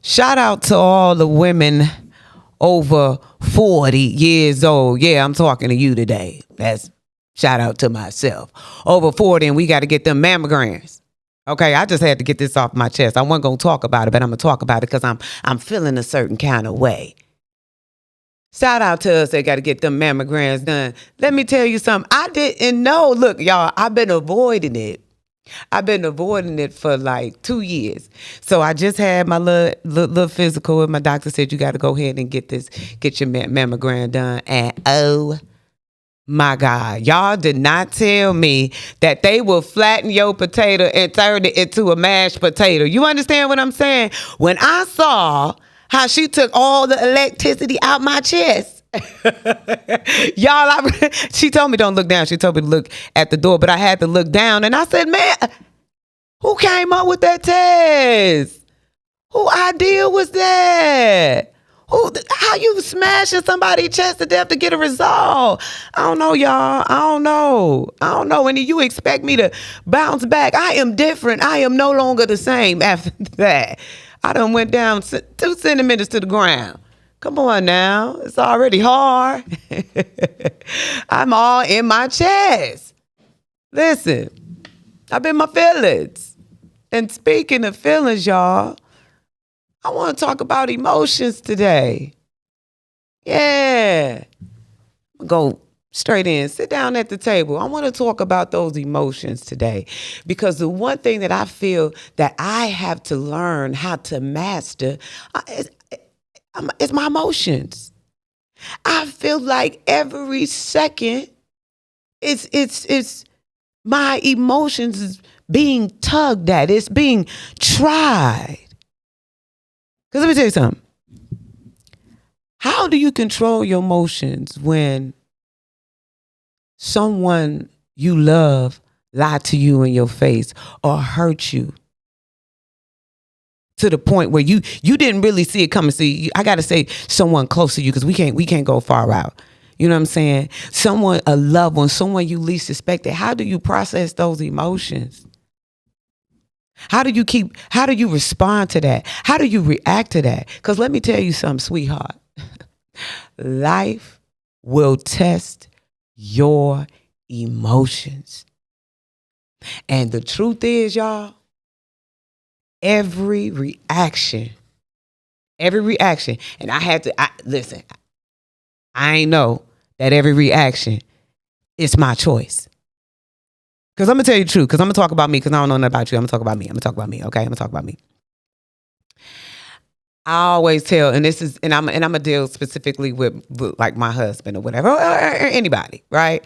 Shout out to all the women over 40 years old. Yeah, I'm talking to you today. That's shout out to myself. Over 40, and we got to get them mammograms. Okay, I just had to get this off my chest. I wasn't going to talk about it, but I'm going to talk about it because I'm feeling a certain kind of way. Shout out to us. They got to get them mammograms done. Let me tell you something. I didn't know. Look, y'all, I've been avoiding it. I've been avoiding it for like 2 years. So I just had my little physical, and my doctor said you got to go ahead and get your mammogram done. And oh my God, y'all did not tell me that they will flatten your potato and turn it into a mashed potato. You understand what I'm saying? When I saw how she took all the electricity out my chest. Y'all, she told me don't look down. She told me to look at the door, but I had to look down. And I said, man, who came up with that test? Who idea was that? How you smashing somebody's chest to death to get a result? I don't know, y'all. I don't know. And you expect me to bounce back. I am different. I am no longer the same after that. I done went down 2 centimeters to the ground. Come on now. It's already hard. I'm all in my chest. Listen, I've been my feelings. And speaking of feelings, y'all, I want to talk about emotions today. Yeah. Go straight in. Sit down at the table. I want to talk about those emotions today because the one thing that I feel that I have to learn how to master is my emotions. I feel like every second it's my emotions is being tugged at. It's being tried. Because let me tell you something. How do you control your emotions when someone you love lied to you in your face or hurt you to the point where you didn't really see it coming? See, I got to say someone close to you because we can't go far out. You know what I'm saying? Someone, a loved one, someone you least suspected. How do you process those emotions? How do you respond to that? How do you react to that? Because let me tell you something, sweetheart. Life will test your emotions. And the truth is, y'all, every reaction, and listen, I ain't know that every reaction is my choice. Because I'm going to tell you the truth, because I'm going to talk about me, because I don't know nothing about you. I'm going to talk about me. Okay? I'm going to talk about me. I always tell, and I'm going to deal specifically with like my husband or whatever, or anybody, right?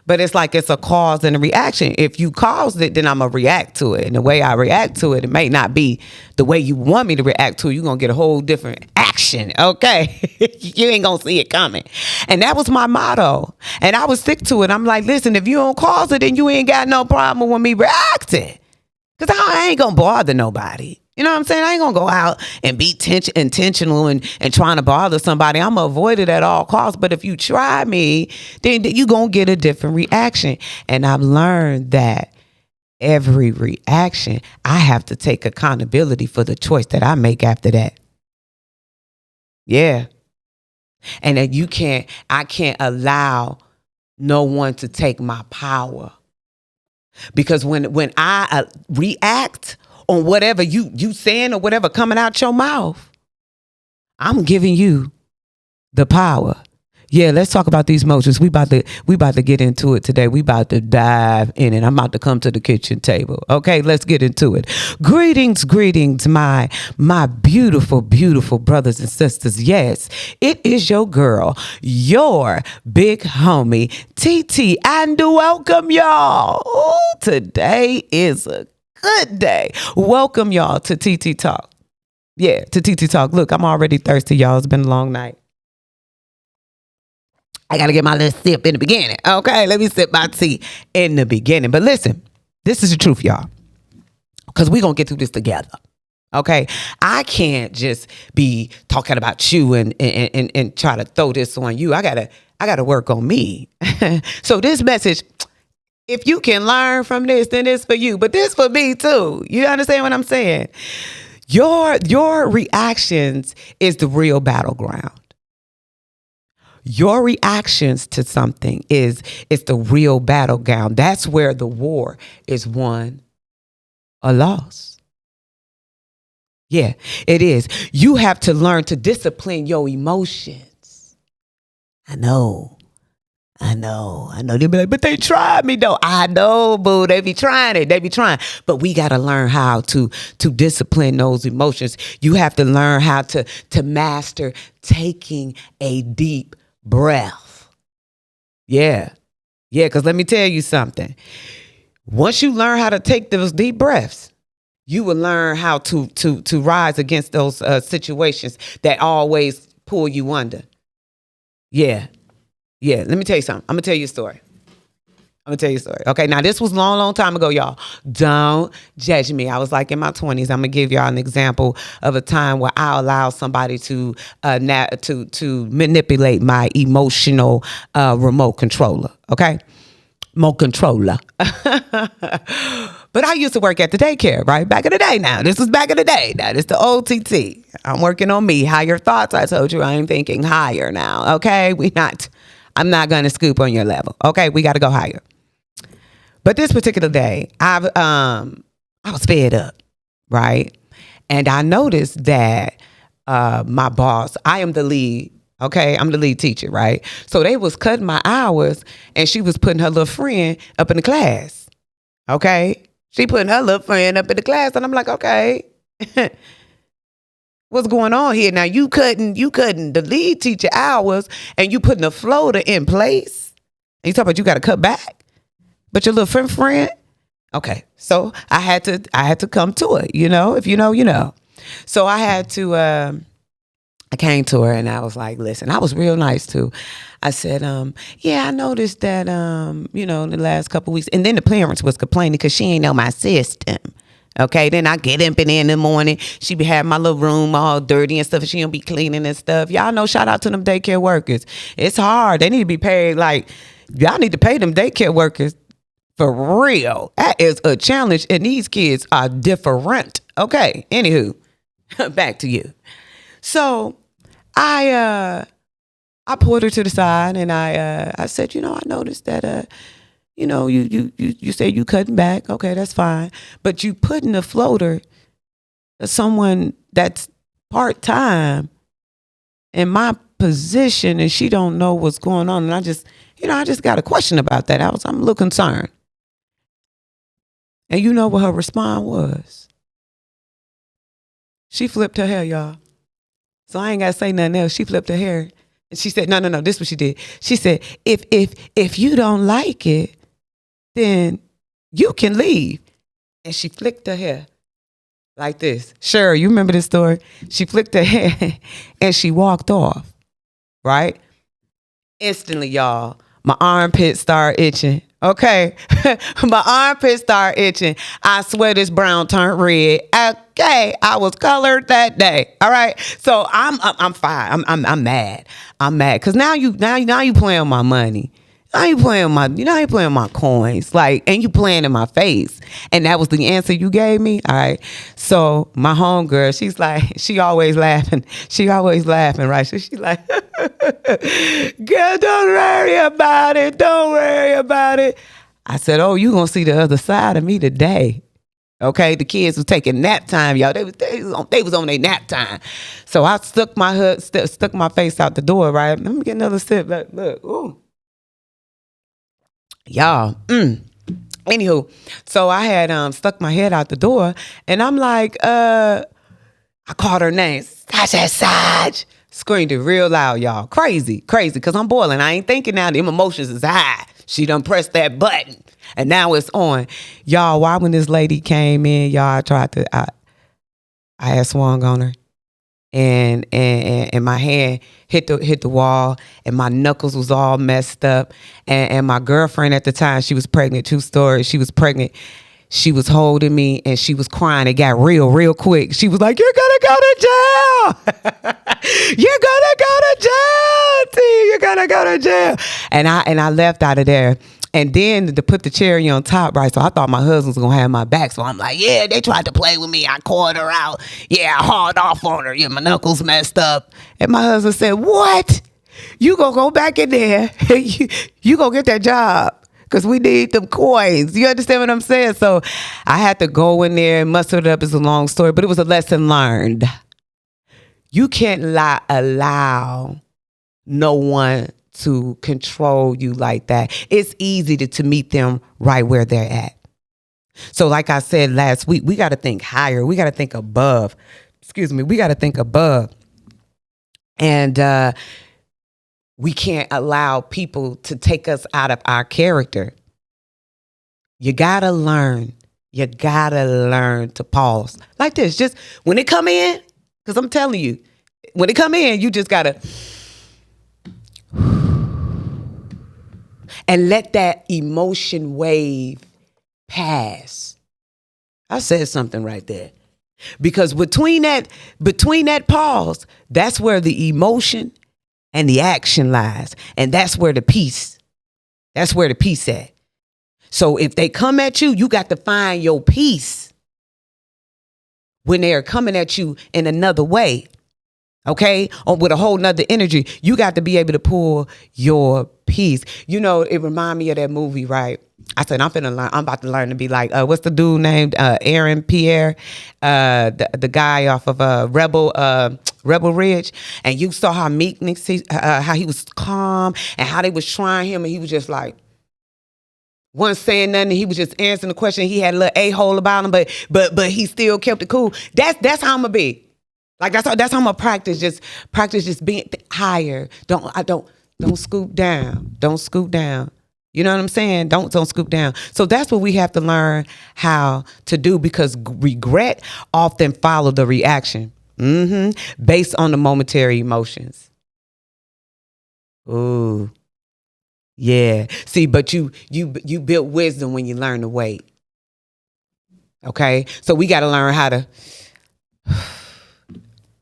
But it's like it's a cause and a reaction. If you caused it, then I'm going to react to it. And the way I react to it may not be the way you want me to react to it. You're going to get a whole different action, okay? You ain't going to see it coming. And that was my motto. And I would stick to it. I'm like, listen, if you don't cause it, then you ain't got no problem with me reacting. Because I ain't going to bother nobody. You know what I'm saying? I ain't going to go out and be intentional and trying to bother somebody. I'm going to avoid it at all costs. But if you try me, then you're going to get a different reaction. And I've learned that every reaction, I have to take accountability for the choice that I make after that. Yeah. And that I can't allow no one to take my power. Because when I react on whatever you saying or whatever coming out your mouth, I'm giving you the power. Yeah, let's talk about these emotions. We about to get into it today. We about to dive in it. I'm about to come to the kitchen table. Okay, let's get into it. Greetings, my beautiful, beautiful brothers and sisters. Yes, it is your girl, your big homie, TT, and welcome y'all. Ooh, today is a good day. Welcome y'all to TT Talk. Yeah, to TT Talk. Look, I'm already thirsty, y'all. It's been a long night. I got to get my little sip in the beginning. Okay, let me sip my tea in the beginning. But listen, this is the truth, y'all. Because we're going to get through this together. Okay, I can't just be talking about you and try to throw this on you. I gotta work on me. So this message, if you can learn from this, then it's for you. But this for me too. You understand what I'm saying? Your reactions is the real battleground. Your reactions to something is the real battleground. That's where the war is won or lost. Yeah, it is. You have to learn to discipline your emotions. I know. They be like, but they tried me though. I know, boo. They be trying it. They be trying. But we got to learn how to discipline those emotions. You have to learn how to master taking a deep breath. Yeah. Because let me tell you something. Once you learn how to take those deep breaths, you will learn how to rise against those situations that always pull you under. Yeah. Let me tell you something. I'm going to tell you a story. Okay, now this was long time ago, y'all. Don't judge me. I was like in my 20s. I'm going to give y'all an example of a time where I allowed somebody to manipulate my emotional remote controller. Okay? Remote controller. But I used to work at the daycare, right? Back in the day now. This was back in the day. Now, this the OTT. I'm working on me. Higher thoughts. I told you I am thinking higher now. Okay? I'm not going to scoop on your level. Okay? We got to go higher. But this particular day, I was fed up, right? And I noticed that my boss, I am the lead. Okay, I'm the lead teacher, right? So they was cutting my hours, and she was putting her little friend up in the class. Okay, she putting her little friend up in the class, and I'm like, okay, what's going on here? Now you cutting the lead teacher hours, and you putting a floater in place. And you talking about you got to cut back, but your little friend. Okay, so I had to come to it. You know, if you know, you know. So I had to. I came to her and I was like, listen, I was real nice too. I said, yeah, I noticed that, in the last couple of weeks. And then the parents was complaining because she ain't know my system. Okay, then I get up in the morning. She be having my little room all dirty and stuff. And she don't be cleaning and stuff. Y'all know, shout out to them daycare workers. It's hard. They need to be paid. Like, y'all need to pay them daycare workers for real. That is a challenge. And these kids are different. Okay, anywho, back to you. So I pulled her to the side and I said, I noticed that you said you cutting back. Okay, that's fine. But you putting a floater someone that's part-time in my position and she don't know what's going on. And I just got a question about that. I'm a little concerned. And you know what her response was? She flipped her hair, y'all. So I ain't got to say nothing else. She flipped her hair. And she said, no. This is what she did. She said, if you don't like it, then you can leave. And she flicked her hair like this. Sure, you remember this story? She flicked her hair and she walked off, right? Instantly, y'all, my armpit started itching. Okay, my armpit started itching. I swear this brown turned red. Okay, I was colored that day. All right, so I'm fine. I'm mad. I'm mad because now you playing with my money. Now you playing with my coins. Like, and you playing in my face. And that was the answer you gave me. All right. So my homegirl, she's like, she always laughing, right? So she's like, girl, don't worry about it. I said, oh, you gonna see the other side of me today. Okay, the kids was taking nap time, y'all. They was on their nap time. So I stuck my face out the door, right? Let me get another sip. Look, ooh. Y'all, anywho, so I had stuck my head out the door and I'm like, I called her name. I said, Saj. Screamed it real loud, y'all. Crazy, because I'm boiling. I ain't thinking now. Them emotions is high. She done pressed that button and now it's on. Y'all, why when this lady came in, y'all, I had swung on her. And my hand hit the wall and my knuckles was all messed up. And my girlfriend at the time, she was pregnant, true story. She was pregnant. She was holding me and she was crying. It got real quick. She was like, you're going to go to jail. You're going to go to jail, T. You're going to go to jail. And I left out of there. And then to put the cherry on top, right? So I thought my husband was gonna have my back. So I'm like, yeah, they tried to play with me. I called her out. Yeah, I hauled off on her. Yeah, my knuckles messed up. And my husband said, what? You gonna go back in there. you gonna get that job. Because we need them coins. You understand what I'm saying? So I had to go in there and muster it up. It's a long story, but it was a lesson learned. You can't allow no one to control you like that. It's easy to meet them right where they're at. So like I said last week, we got to think higher. We got to think above. We got to think above. And we can't allow people to take us out of our character. You got to learn. You got to learn to pause. Like this. Just when it come in, because I'm telling you, when it come in, you just got to and let that emotion wave pass. I said something right there. Because between that pause, that's where the emotion and the action lies. And that's where the peace at. So if they come at you, you got to find your peace when they're coming at you in another way. Okay? Or with a whole nother energy. You got to be able to pull your peace. You know, it reminded me of that movie, right? I said, I'm about to learn to be like, what's the dude named Aaron Pierre? The guy off of Rebel Ridge. And you saw how meekness, how he was calm and how they was trying him. And he was just like, wasn't saying nothing. He was just answering the question. He had a little a-hole about him, but he still kept it cool. That's how I'm gonna be. Like that's how I'm gonna practice just being higher. Don't scoop down. Don't scoop down. You know what I'm saying? Don't scoop down. So that's what we have to learn how to do, because regret often follow the reaction based on the momentary emotions. Ooh, yeah. See, but you built wisdom when you learn to wait. Okay, so we got to learn how to.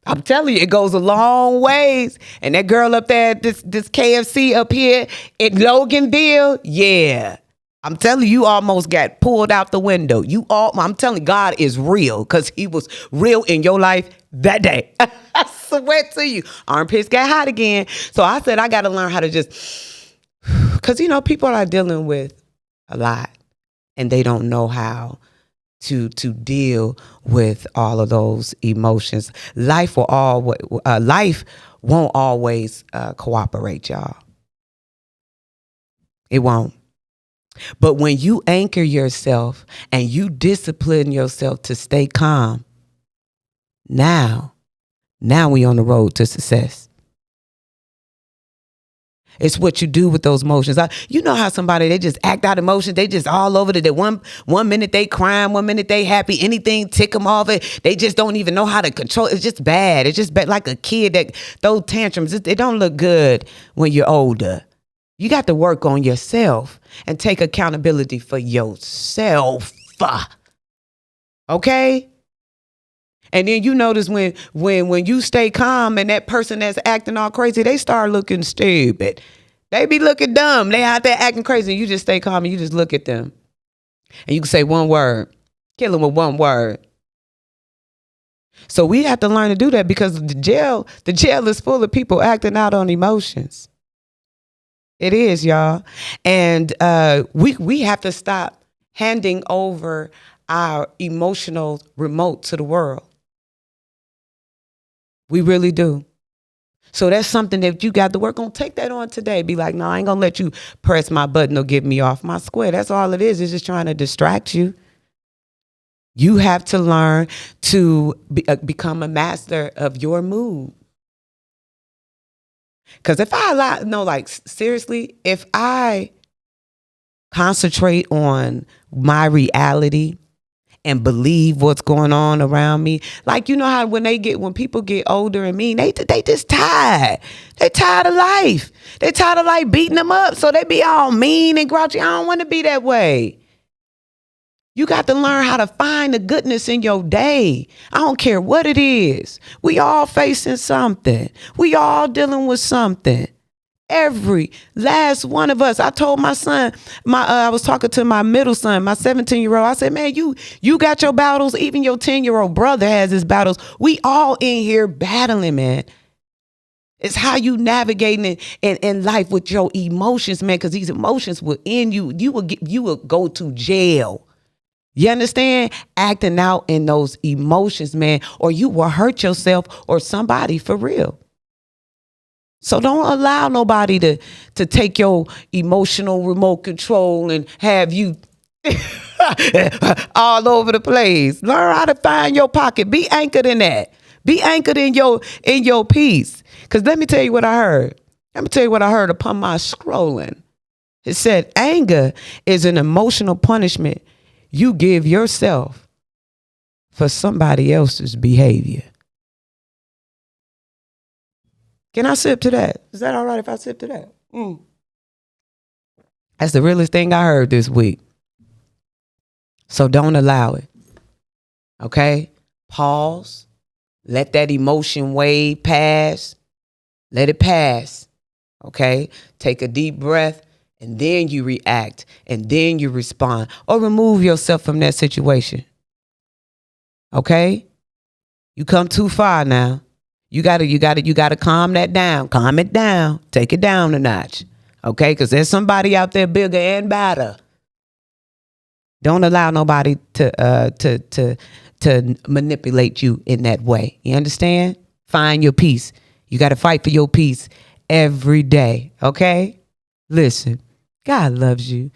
I'm telling you, it goes a long ways. And that girl up there, this KFC up here in Loganville, yeah. I'm telling you, you almost got pulled out the window. I'm telling you, God is real, because he was real in your life that day. I swear to you. Armpits got hot again. So I said, I got to learn how to just, because, people are dealing with a lot and they don't know how to deal with all of those emotions. Life won't always cooperate, y'all. It won't. But when you anchor yourself and you discipline yourself to stay calm, now we on the road to success. It's what you do with those emotions. You know how somebody, they just act out emotions. They just all over it. One minute they crying, 1 minute they happy. Anything tick them off. They just don't even know how to control. It's just bad. It's just bad, like a kid that throws tantrums. It don't look good when you're older. You got to work on yourself and take accountability for yourself. Okay? And then you notice when you stay calm and that person that's acting all crazy, they start looking stupid. They be looking dumb. They out there acting crazy. You just stay calm and you just look at them. And you can say one word. Kill them with one word. So we have to learn to do that, because the jail is full of people acting out on emotions. It is, y'all. And we have to stop handing over our emotional remote to the world. We really do. So that's something that you got to work on. Take that on today. Be like, no, I ain't going to let you press my button or get me off my square. That's all it is. It's just trying to distract you. You have to learn to become a master of your mood. Because seriously, if I concentrate on my reality and believe what's going on around me, like, you know how when people get older and mean, they just tired. They tired of life. They tired of life beating them up. So they be all mean and grouchy. I don't want to be that way. You got to learn how to find the goodness in your day. I don't care what it is. We all facing something. We all dealing with something. Every last one of us. I told my son, I was talking to my middle son, my 17-year-old. I said, man, you got your battles. Even your 10-year-old brother has his battles. We all in here battling, man. It's how you navigating in life with your emotions, man, because these emotions will end you. You will go to jail. You understand? Acting out in those emotions, man, or you will hurt yourself or somebody for real. So don't allow nobody to take your emotional remote control and have you all over the place. Learn how to find your pocket. Be anchored in that. Be anchored in your peace. Because let me tell you what I heard. Let me tell you what I heard upon my scrolling. It said, anger is an emotional punishment you give yourself for somebody else's behavior. Can I sip to that? Is that all right if I sip to that? That's the realest thing I heard this week. So don't allow it. Okay? Pause. Let that emotion wave pass. Let it pass. Okay? Take a deep breath and then you react and then you respond or remove yourself from that situation. Okay? You come too far now. You gotta calm that down. Calm it down. Take it down a notch. Okay? Because there's somebody out there bigger and badder. Don't allow nobody to manipulate you in that way. You understand? Find your peace. You got to fight for your peace every day. Okay? Listen, God loves you.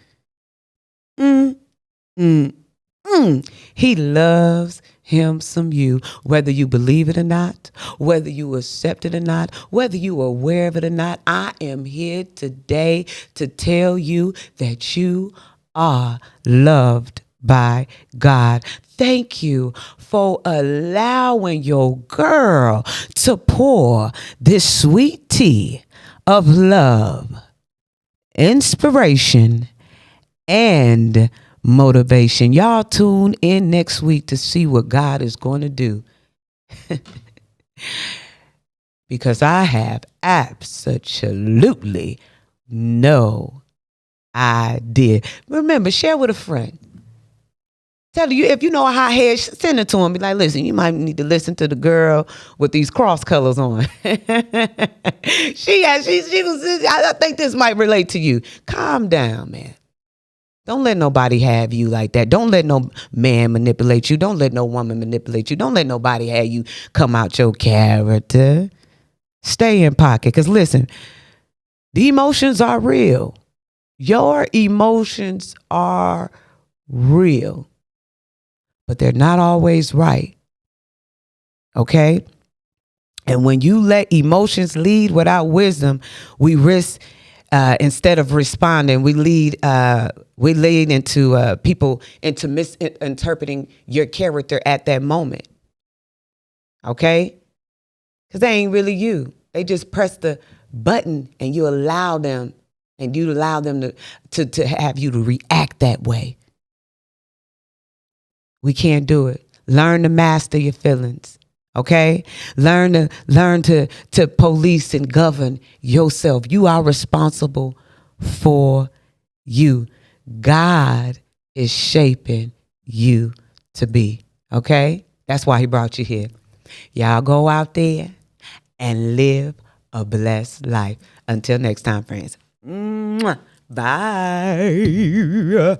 He loves him some you, whether you believe it or not, whether you accept it or not, whether you are aware of it or not. I am here today to tell you that you are loved by God. Thank you for allowing your girl to pour this sweet tea of love, inspiration, and motivation. Y'all tune in next week to see what God is going to do. Because I have absolutely no idea. Remember, share with a friend. Tell you, if you know a hot head, send it to him. Be like, listen, you might need to listen to the girl with these cross colors on. I think this might relate to you. Calm down, man. Don't let nobody have you like that. Don't let no man manipulate you. Don't let no woman manipulate you. Don't let nobody have you come out your character. Stay in pocket. Because listen, the emotions are real. Your emotions are real. But they're not always right. Okay? And when you let emotions lead without wisdom, we risk instead of responding, we lead into people into misinterpreting your character at that moment. Okay? Because they ain't really you. They just press the button and you allow them to have you to react that way. We can't do it. Learn to master your feelings. Okay? Learn to police and govern yourself. You are responsible for you. God is shaping you to be. Okay? That's why he brought you here. Y'all go out there and live a blessed life. Until next time, friends. Bye.